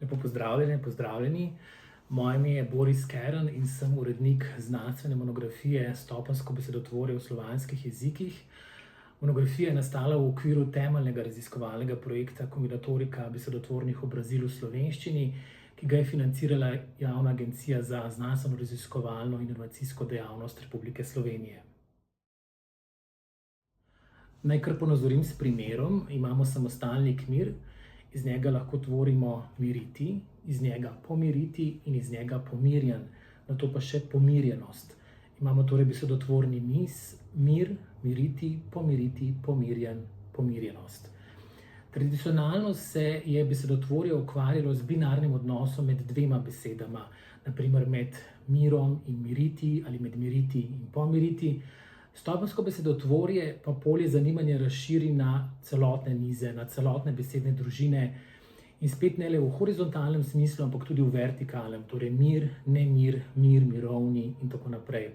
Lepo pozdravljene, pozdravljeni. Moje ime je Boris Kern in sem urednik znanstvene monografije Stopensko besedotvorje v slovanskih jezikih. Monografija je nastala v okviru temeljnega raziskovalnega projekta Kombinatorika besedotvornih obrazil v slovenščini, ki ga je financirala Javna agencija za znanstveno-raziskovalno in inovacijsko dejavnost Republike Slovenije. Naj kar ponazorim s primerom. Imamo samostalnik mir, iz njega lahko tvorimo miriti, iz njega pomiriti in iz njega pomirjen, nato pa še pomirjenost. Imamo torej besedotvorni niz mir, miriti, pomiriti, pomirjen, pomirjenost. Tradicionalno se je besedotvorje ukvarjalo z binarnim odnosom med dvema besedama, naprimer med mirom in miriti ali med miriti in pomiriti. Stopensko besedotvorje pa polje zanimanja razširi na celotne nize, na celotne besedne družine in spet ne le v horizontalnem smislu, ampak tudi v vertikalnem, torej mir, nemir, mir, mirovni in tako naprej.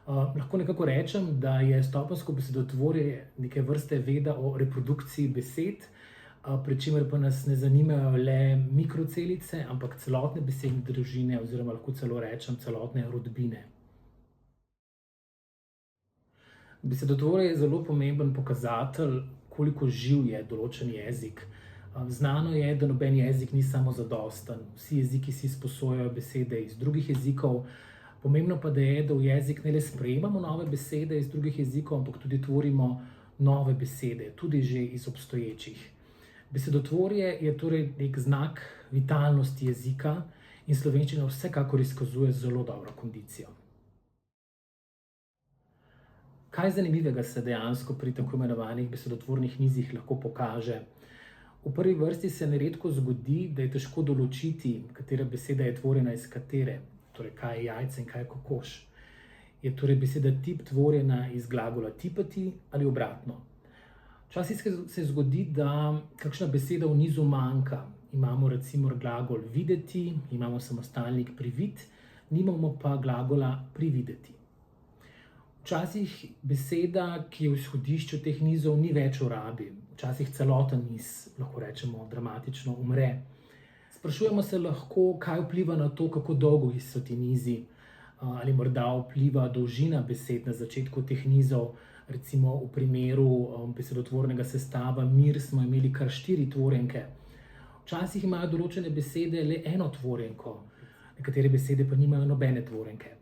Lahko nekako rečem, da je stopensko besedotvorje neke vrste veda o reprodukciji besed, pri čemer pa nas ne zanimajo le mikrocelice, ampak celotne besedne družine oziroma lahko celo rečem celotne rodbine. Besedotvorje je zelo pomemben pokazatelj, koliko živ je določen jezik. Znano je, da noben jezik ni samozadosten. Vsi jeziki si izposojajo besede iz drugih jezikov. Pomembno pa je, da v jezik ne le sprejemamo nove besede iz drugih jezikov, ampak tudi tvorimo nove besede, tudi že iz obstoječih. Besedotvorje je torej nek znak vitalnosti jezika in slovenščina vsekakor izkazuje zelo dobro kondicijo. Kaj zanimivega se dejansko pri tako imenovanih besedotvornih nizih lahko pokaže? V prvi vrsti se neredko zgodi, da je težko določiti, katera beseda je tvorjena iz katere, torej kaj je jajce in kaj je kokoš. Je torej beseda tip tvorjena iz glagola tipati ali obratno? Včasih se zgodi, da kakšna beseda v nizu manjka. Imamo recimo glagol videti, imamo samostalnik privid, nimamo pa glagola privideti. Včasih beseda, ki je v izhodišču teh nizov, ni več v rabi. Včasih celoten niz, lahko rečemo, dramatično umre. Sprašujemo se lahko, kaj vpliva na to, kako dolgo so ti nizi, ali morda vpliva dolžina besed na začetku teh nizov. Recimo v primeru besedotvornega sestava mir smo imeli kar 4 tvorjenke. Včasih imajo določene besede le eno tvorjenko, nekatere besede pa nimajo nobene tvorjenke.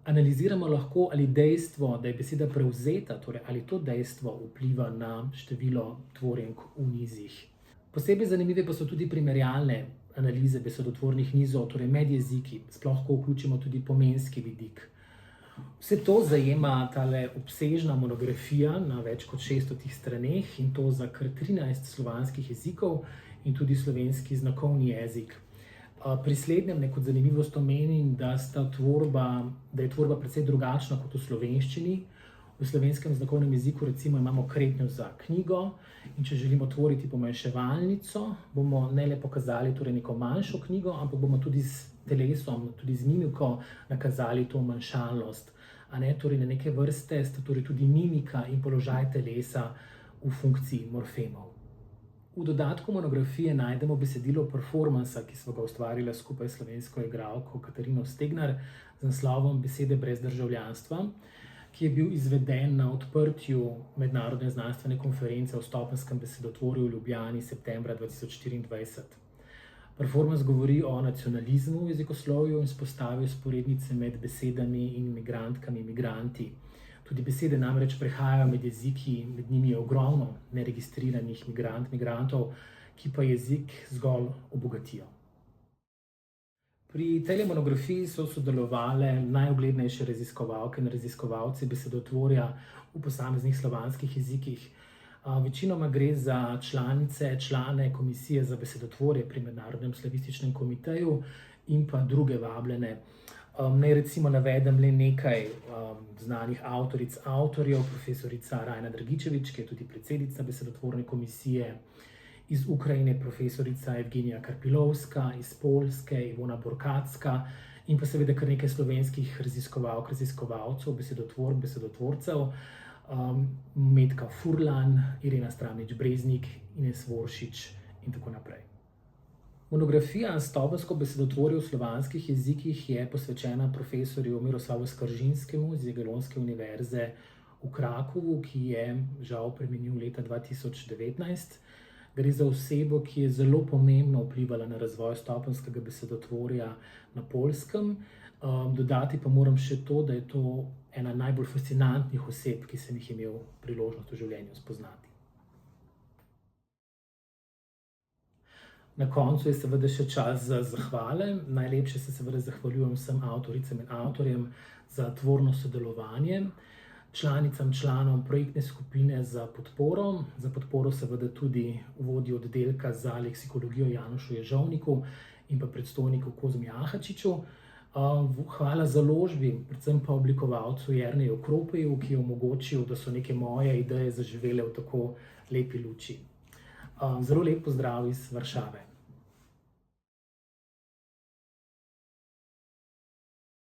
Analiziramo lahko, ali dejstvo, da je beseda prevzeta, torej ali to dejstvo vpliva na število tvorjenk v nizih. Posebej zanimive pa so tudi primerjalne analize besedotvornih nizov, torej med jeziki, sploh ko vključimo tudi pomenski vidik. Vse to zajema tale obsežna monografija na več kot 600 straneh in to za kar 13 slovanskih jezikov in tudi slovenski znakovni jezik. Pri slednjem kot zanimivost omenim, da je tvorba precej drugačna kot v slovenščini. V slovenskem znakovnem jeziku recimo imamo kretnjo za knjigo in če želimo tvoriti pomanjševalnico, bomo ne le pokazali torej neko manjšo knjigo, ampak bomo tudi s telesom, tudi z mimiko nakazali to manjšalnost. Torej na neke vrste sta torej tudi mimika in položaj telesa v funkciji morfemov. V dodatku monografije najdemo besedilo performansa, ki smo ga ustvarili skupaj s slovensko igralko Katarino Stegnar z naslovom Besede brez državljanstva, ki je bil izveden na odprtju mednarodne znanstvene konference o stopenskem besedotvorju v Ljubljani septembra 2024. Performans govori o nacionalizmu v jezikoslovju in vzpostavi vzporednice med besedami in migrantkami in migranti. Tudi besede namreč prehajajo med jeziki, med njimi je ogromno neregistriranih migrantov, ki pa jezik zgolj obogatijo. Pri tej monografiji so sodelovale najuglednejše raziskovalke in raziskovalci besedotvorja v posameznih slovanskih jezikih. Večinoma gre za člane Komisije za besedotvorje pri Mednarodnem slavističnem komiteju in pa druge vabljene. Naj recimo navedem le nekaj znanih avtoric, avtorjev, profesorica Rajna Dragičević, ki je tudi predsednica besedotvorne komisije, iz Ukrajine profesorica Evgenija Karpilovska, iz Poljske Ivona Borkacka in pa seveda kar nekaj slovenskih raziskovalk, raziskovalcev, besedotvorcev, Metka Furlan, Irena Stramnič Breznik, Ines Voršič in tako naprej. Monografija Stopensko besedotvorje v slovanskih jezikih je posvečena profesorju Miroslavu Skržinskemu z Jagiellonske univerze v Krakovu, ki je žal preminil leta 2019. Gre za osebo, ki je zelo pomembno vplivala na razvoj stopenskega besedotvorja na Poljskem. Dodati pa moram še to, da je to ena najbolj fascinantnih oseb, ki sem jih imel priložnost v življenju spoznati. Na koncu je seveda še čas za zahvale. Najlepše se seveda zahvaljujem vsem avtoricam in avtorjem za tvorno sodelovanje, članicam, članom projektne skupine za podporo seveda tudi vodji oddelka za leksikologijo Janošu Ježovniku in pa predstojniku Kozmi Ahačiču. Hvala založbi, predvsem pa oblikovalcu Jerneju Kropeju, ki je omogočil, da so neke moje ideje zaživele v tako lepi luči. Zelo lep pozdrav iz Varšave.